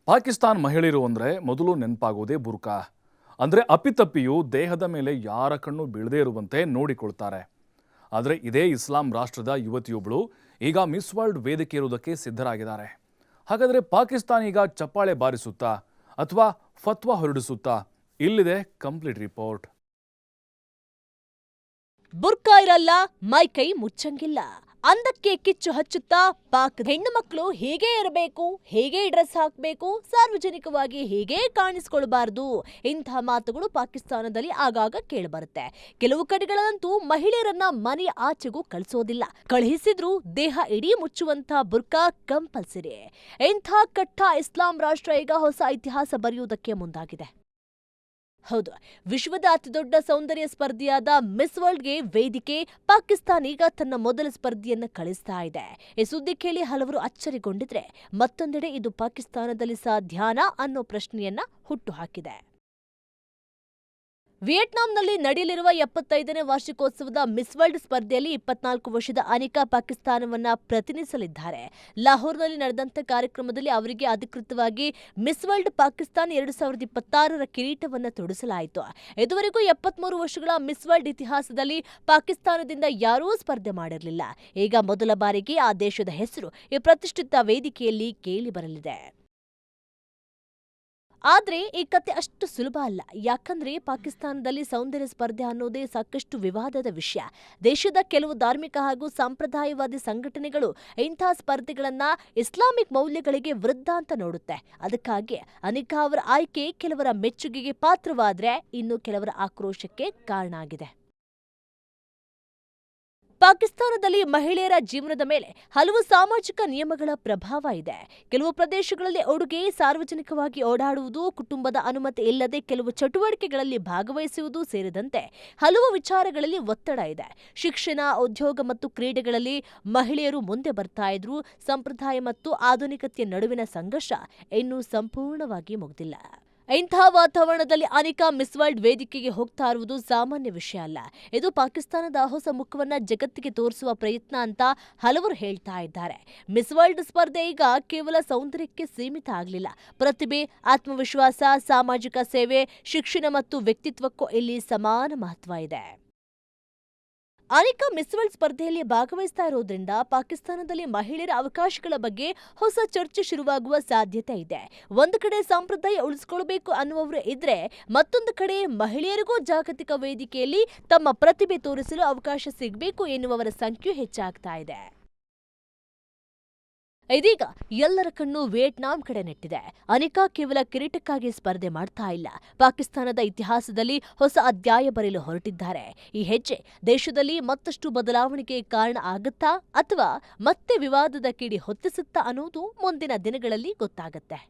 ಪಾಕಿಸ್ತಾನ್ ಮಹಿಳೆಯರು ಅಂದರೆ ಮೊದಲು ನೆನಪಾಗೋದೇ ಬುರ್ಕಾ. ಅಂದರೆ ಅಪ್ಪಿತಪ್ಪಿಯೂ ದೇಹದ ಮೇಲೆ ಯಾರ ಕಣ್ಣು ಬೀಳದೇ ಇರುವಂತೆ ನೋಡಿಕೊಳ್ತಾರೆ. ಆದರೆ ಇದೇ ಇಸ್ಲಾಂ ರಾಷ್ಟ್ರದ ಯುವತಿಯೊಬ್ಬಳು ಈಗ ಮಿಸ್ ವರ್ಲ್ಡ್ ವೇದಿಕೆ ಇರುವುದಕ್ಕೆ ಸಿದ್ಧರಾಗಿದ್ದಾರೆ. ಹಾಗಾದರೆ ಪಾಕಿಸ್ತಾನ ಈಗ ಚಪ್ಪಾಳೆ ಬಾರಿಸುತ್ತಾ ಅಥವಾ ಫತ್ವಾ ಹೊರಡಿಸುತ್ತಾ? ಇಲ್ಲಿದೆ ಕಂಪ್ಲೀಟ್ ರಿಪೋರ್ಟ್. ಬುರ್ಕಾ ಇರಲ್ಲ, ಮೈಕೈ ಮುಚ್ಚಂಗಿಲ್ಲ, ಅಂದಕ್ಕೆ ಕಿಚ್ಚು ಹಚ್ಚುತ್ತಾ ಪಾಕ್ ಹೆಣ್ಣು ಮಕ್ಕಳು ಹೀಗೆ ಇರಬೇಕು, ಹೇಗೆ ಡ್ರೆಸ್ ಹಾಕಬೇಕು, ಸಾರ್ವಜನಿಕವಾಗಿ ಹೇಗೆ ಕಾಣಿಸಿಕೊಳ್ಳಬಾರದು, ಇಂತಹ ಮಾತುಗಳು ಪಾಕಿಸ್ತಾನದಲ್ಲಿ ಆಗಾಗ ಕೇಳಿಬರುತ್ತೆ. ಕೆಲವು ಕಡೆಗಳಂತೂ ಮಹಿಳೆಯರನ್ನ ಮನೆಯ ಆಚೆಗೂ ಕಳಿಸೋದಿಲ್ಲ. ಕಳುಹಿಸಿದ್ರೂ ದೇಹ ಇಡೀ ಮುಚ್ಚುವಂತ ಬುರ್ಕಾ ಕಂಪಲ್ಸರಿ. ಇಂಥ ಕಟ್ಟ ಇಸ್ಲಾಂ ರಾಷ್ಟ್ರ ಈಗ ಹೊಸ ಇತಿಹಾಸ ಬರೆಯುವುದಕ್ಕೆ ಮುಂದಾಗಿದೆ. ಹೌದು, ವಿಶ್ವದ ಅತಿದೊಡ್ಡ ಸೌಂದರ್ಯ ಸ್ಪರ್ಧೆಯಾದ ಮಿಸ್ ವರ್ಲ್ಡ್ಗೆ ವೇದಿಕೆ ಪಾಕಿಸ್ತಾನ ಈಗ ತನ್ನ ಮೊದಲ ಸ್ಪರ್ಧೆಯನ್ನ ಕಳಿಸ್ತಾ ಇದೆ. ಈ ಸುದ್ದಿ ಕೇಳಿ ಹಲವರು ಅಚ್ಚರಿಗೊಂಡಿದ್ರೆ, ಮತ್ತೊಂದೆಡೆ ಇದು ಪಾಕಿಸ್ತಾನದಲ್ಲಿ ಸಾಧ್ಯನಾ ಅನ್ನೋ ಪ್ರಶ್ನೆಯನ್ನ ಹುಟ್ಟುಹಾಕಿದೆ. ವಿಯೆಟ್ನಾಂನಲ್ಲಿ ನಡೆಯಲಿರುವ 75ನೇ ವಾರ್ಷಿಕೋತ್ಸವದ ಮಿಸ್ ವರ್ಲ್ಡ್ ಸ್ಪರ್ಧೆಯಲ್ಲಿ 24 ವರ್ಷದ ಅನಿಕಾ ಪಾಕಿಸ್ತಾನವನ್ನ ಪ್ರತಿನಿಧಿಸಲಿದ್ದಾರೆ. ಲಾಹೋರ್ನಲ್ಲಿ ನಡೆದಂತ ಕಾರ್ಯಕ್ರಮದಲ್ಲಿ ಅವರಿಗೆ ಅಧಿಕೃತವಾಗಿ ಮಿಸ್ ವರ್ಲ್ಡ್ ಪಾಕಿಸ್ತಾನ 2026ರ ಕಿರೀಟವನ್ನು ತೊಡಿಸಲಾಯಿತು. ಇದುವರೆಗೂ 73 ವರ್ಷಗಳ ಮಿಸ್ ವರ್ಲ್ಡ್ ಇತಿಹಾಸದಲ್ಲಿ ಪಾಕಿಸ್ತಾನದಿಂದ ಯಾರೂ ಸ್ಪರ್ಧೆ ಮಾಡಿರಲಿಲ್ಲ. ಈಗ ಮೊದಲ ಬಾರಿಗೆ ಆ ದೇಶದ ಹೆಸರು ಈ ಪ್ರತಿಷ್ಠಿತ ವೇದಿಕೆಯಲ್ಲಿ ಕೇಳಿ ಬರಲಿದೆ. ಆದ್ರೆ ಈ ಕತೆ ಅಷ್ಟು ಸುಲಭ ಅಲ್ಲ. ಯಾಕಂದ್ರೆ ಪಾಕಿಸ್ತಾನದಲ್ಲಿ ಸೌಂದರ್ಯ ಸ್ಪರ್ಧೆ ಅನ್ನೋದೇ ಸಾಕಷ್ಟು ವಿವಾದದ ವಿಷಯ. ದೇಶದ ಕೆಲವು ಧಾರ್ಮಿಕ ಹಾಗೂ ಸಾಂಪ್ರದಾಯವಾದಿ ಸಂಘಟನೆಗಳು ಇಂತಹ ಸ್ಪರ್ಧೆಗಳನ್ನ ಇಸ್ಲಾಮಿಕ್ ಮೌಲ್ಯಗಳಿಗೆ ವಿರುದ್ಧ ಅಂತ ನೋಡುತ್ತೆ. ಅದಕ್ಕಾಗಿ ಅನಿಕಾ ಅವರ ಆಯ್ಕೆ ಕೆಲವರ ಮೆಚ್ಚುಗೆಗೆ ಪಾತ್ರವಾದ್ರೆ ಇನ್ನು ಕೆಲವರ ಆಕ್ರೋಶಕ್ಕೆ ಕಾರಣ ಆಗಿದೆ. ಪಾಕಿಸ್ತಾನದಲ್ಲಿ ಮಹಿಳೆಯರ ಜೀವನದ ಮೇಲೆ ಹಲವು ಸಾಮಾಜಿಕ ನಿಯಮಗಳ ಪ್ರಭಾವ ಇದೆ. ಕೆಲವು ಪ್ರದೇಶಗಳಲ್ಲಿ ಉಡುಗೆ, ಸಾರ್ವಜನಿಕವಾಗಿ ಓಡಾಡುವುದು, ಕುಟುಂಬದ ಅನುಮತಿ ಇಲ್ಲದೆ ಕೆಲವು ಚಟುವಟಿಕೆಗಳಲ್ಲಿ ಭಾಗವಹಿಸುವುದು ಸೇರಿದಂತೆ ಹಲವು ವಿಚಾರಗಳಲ್ಲಿ ಒತ್ತಡ ಇದೆ. ಶಿಕ್ಷಣ, ಉದ್ಯೋಗ ಮತ್ತು ಕ್ರೀಡೆಗಳಲ್ಲಿ ಮಹಿಳೆಯರು ಮುಂದೆ ಬರ್ತಾ ಇದ್ರು. ಸಂಪ್ರದಾಯ ಮತ್ತು ಆಧುನಿಕತೆಯ ನಡುವಿನ ಸಂಘರ್ಷ ಇನ್ನೂ ಸಂಪೂರ್ಣವಾಗಿ ಮುಗಿದಿಲ್ಲ. ಇಂತಹ ವಾತಾವರಣದಲ್ಲಿ ಅನಿಕಾ ಮಿಸ್ ವರ್ಲ್ಡ್ ವೇದಿಕೆಗೆ ಹೋಗ್ತಾ ಇರುವುದು ಸಾಮಾನ್ಯ ವಿಷಯ ಅಲ್ಲ. ಇದು ಪಾಕಿಸ್ತಾನದ ಹೊಸ ಮುಖವನ್ನ ಜಗತ್ತಿಗೆ ತೋರಿಸುವ ಪ್ರಯತ್ನ ಅಂತ ಹಲವರು ಹೇಳ್ತಾ ಇದ್ದಾರೆ. ಮಿಸ್ ವರ್ಲ್ಡ್ ಸ್ಪರ್ಧೆ ಈಗ ಕೇವಲ ಸೌಂದರ್ಯಕ್ಕೆ ಸೀಮಿತ ಆಗಲಿಲ್ಲ. ಪ್ರತಿಭೆ, ಆತ್ಮವಿಶ್ವಾಸ, ಸಾಮಾಜಿಕ ಸೇವೆ, ಶಿಕ್ಷಣ ಮತ್ತು ವ್ಯಕ್ತಿತ್ವಕ್ಕೂ ಇಲ್ಲಿ ಸಮಾನ ಮಹತ್ವ ಇದೆ. ಅನಿಕಾ ಮಿಸ್ ವರ್ಲ್ಡ್ ಸ್ಪರ್ಧೆಯಲ್ಲಿ ಭಾಗವಹಿಸ್ತಾ ಇರೋದ್ರಿಂದ ಪಾಕಿಸ್ತಾನದಲ್ಲಿ ಮಹಿಳೆಯರ ಅವಕಾಶಗಳ ಬಗ್ಗೆ ಹೊಸ ಚರ್ಚೆ ಶುರುವಾಗುವ ಸಾಧ್ಯತೆ ಇದೆ. ಒಂದು ಕಡೆ ಸಂಪ್ರದಾಯ ಉಳಿಸಿಕೊಳ್ಳಬೇಕು ಅನ್ನುವವರು ಇದ್ರೆ, ಮತ್ತೊಂದು ಕಡೆ ಮಹಿಳೆಯರಿಗೂ ಜಾಗತಿಕ ವೇದಿಕೆಯಲ್ಲಿ ತಮ್ಮ ಪ್ರತಿಭೆ ತೋರಿಸಲು ಅವಕಾಶ ಸಿಗಬೇಕು ಎನ್ನುವವರ ಸಂಖ್ಯೆ ಹೆಚ್ಚಾಗ್ತಾ ಇದೆ. ಇದೀಗ ಎಲ್ಲರ ಕಣ್ಣು ವಿಯೆಟ್ನಾಂ ಕಡೆ ನೆಟ್ಟಿದೆ. ಅನಿಕಾ ಕೇವಲ ಕಿರೀಟಕ್ಕಾಗಿ ಸ್ಪರ್ಧೆ ಮಾಡ್ತಾ ಇಲ್ಲ, ಪಾಕಿಸ್ತಾನದ ಇತಿಹಾಸದಲ್ಲಿ ಹೊಸ ಅಧ್ಯಾಯ ಬರೆಯಲು ಹೊರಟಿದ್ದಾರೆ. ಈ ಹೆಜ್ಜೆ ದೇಶದಲ್ಲಿ ಮತ್ತಷ್ಟು ಬದಲಾವಣೆಗೆ ಕಾರಣ ಆಗುತ್ತಾ ಅಥವಾ ಮತ್ತೆ ವಿವಾದದ ಕಿಡಿ ಹೊತ್ತಿಸುತ್ತಾ ಅನ್ನೋದು ಮುಂದಿನ ದಿನಗಳಲ್ಲಿ ಗೊತ್ತಾಗುತ್ತೆ.